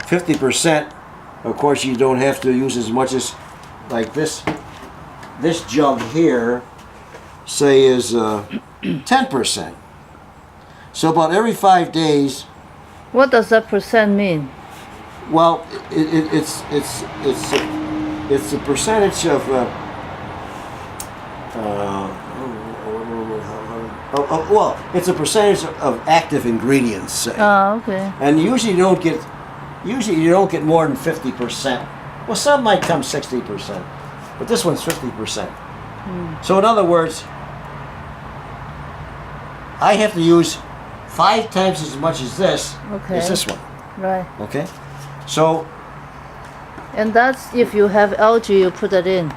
50%, of course you don't have to use as much as, like this jug here, say is 10%. So about every 5 days. What does that percent mean? Well, it's the percentage of well, it's a percentage of active ingredients, say. Oh, okay. And usually you don't get more than 50%. Well, some might come 60%, but this one's 50%. So in other words, I have to use 5 times as much as this as this one. Right. Okay, so And that's if you have algae, you put it in.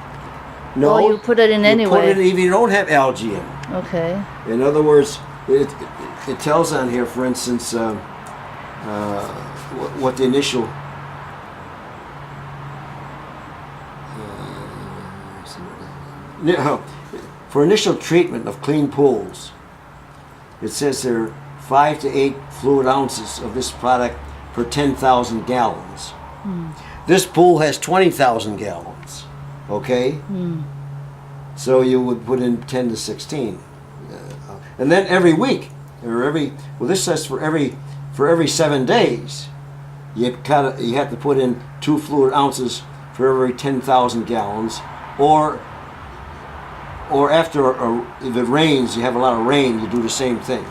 no, Or you put it in you anyway. put it even if you don't have algae in. Okay. In other words, it tells on here, for instance, what the initial. For initial treatment of clean pools, it says there are 5 to 8 fluid ounces of this product per 10,000 gallons. This pool has 20,000 gallons. Okay? So you would put in 10 to 16. And then every week, or this says for every 7 days, you have to put in 2 fluid ounces for every 10,000 gallons, or after if it rains, you have a lot of rain, you do the same thing.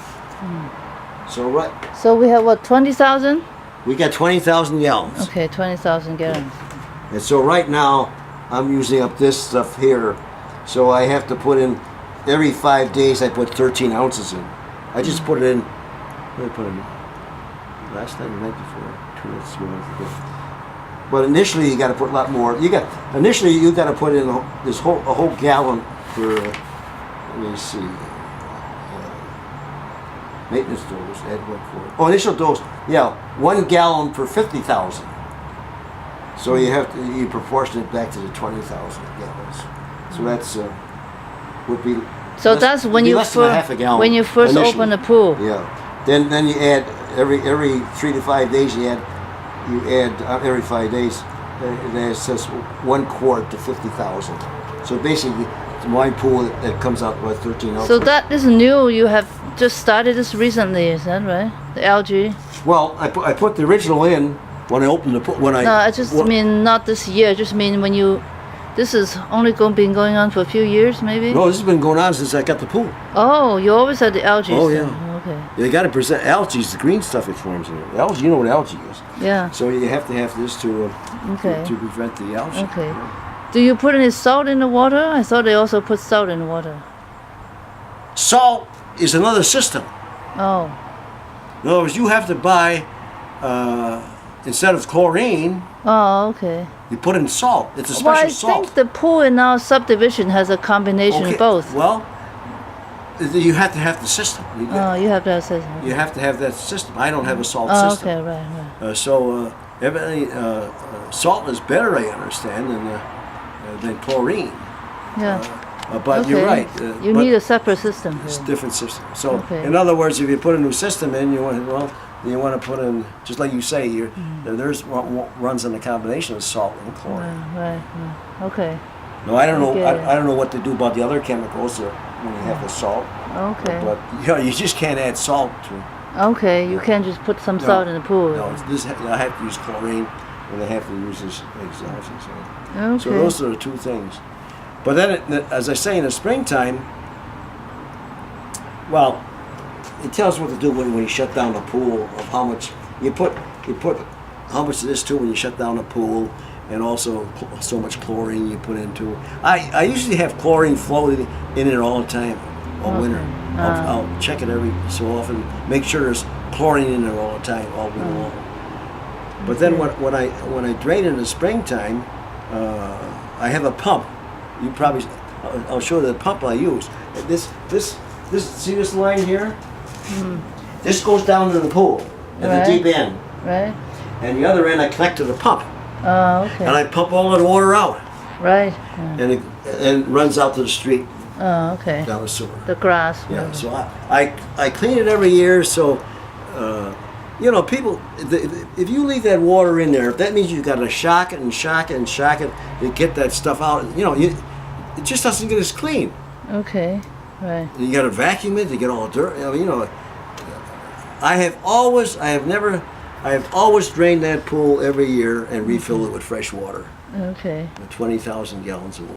So we have what, 20,000? We got 20,000 gallons. Okay, 20,000 gallons. And so right now, I'm using up this stuff here, so I have to put in every 5 days. I put 13 ounces in. I just put it in. What did I put in? Last night, the night before, 2 minutes, 3 minutes ago. But initially, you got to put a lot more. You got to put in a whole gallon for. Let me see. Maintenance dose. Add what for? Oh, initial dose. Yeah, 1 gallon per 50,000. So you proportion it back to the 20,000 gallons. So that's would be. So that's when you less than a half a gallon when you first initially. open the pool. Yeah. Then you add every 3 to 5 days. You add every 5 days. It says 1 quart to 50,000. So basically, it's my pool that comes out with 13 ounces. So that is new. You have just started this recently, is that right? The algae. Well, I put the original in when I opened the pool. No, I just mean not this year. I just mean when you. This is only been going on for a few years, maybe. No, this has been going on since I got the pool. Oh, you always had the algae. Oh, stuff. yeah. Okay. You got to present algae is the green stuff it forms in it. Algae, you know what algae is. Yeah. So you have to have this to Okay. to prevent the algae. Okay. Do you put any salt in the water? I thought they also put salt in the water. Salt is another system. Oh. In other words, you have to buy instead of chlorine, Oh, okay. you put in salt. It's a Well, special I salt. think the pool in our subdivision has a combination of both. Well, you have to have the system. Oh, you have that system. You have to have that system. I don't have a salt Oh, system. okay, right. So evidently, salt is better, I understand, than chlorine. Yeah. But you're right. You but need a separate system. it's here. a different system. So, Okay. in other words, if you put a new system in, you want to put in, just like you say, there's runs in a combination of salt and chlorine. Right. Okay. No, I don't know. Okay. I don't know what to do about the other chemicals when you have the salt. Okay. But you just can't add salt to. Okay. You can't just put some salt in the pool. No, I have to use chlorine, and I have to use this exhaustion. Okay. So those are the two things. But then, as I say, in the springtime, well, it tells what to do when you shut down the pool of how much you put how much of this too when you shut down the pool, and also so much chlorine you put into it. I usually have chlorine floating in it all the time, all winter. I'll check it every so often, make sure there's chlorine in there all the time, all winter long. But then when I drain in the springtime, I have a pump. You probably, I'll show you the pump I use. This see this line here? This goes down to the pool at the deep end. Right. And the other end I connect to the pump. Oh, okay. And I pump all the water out. Right. And it runs out to the street, Oh, okay. down the sewer. The grass. Yeah, so I clean it every year, so You know, people, if you leave that water in there, that means you got to shock it and shock it and shock it to get that stuff out. You know, it just doesn't get as clean. Okay. Right. And you got to vacuum it to get all dirt. You know, I have always drained that pool every year and refilled it with fresh water. Okay. 20,000 gallons of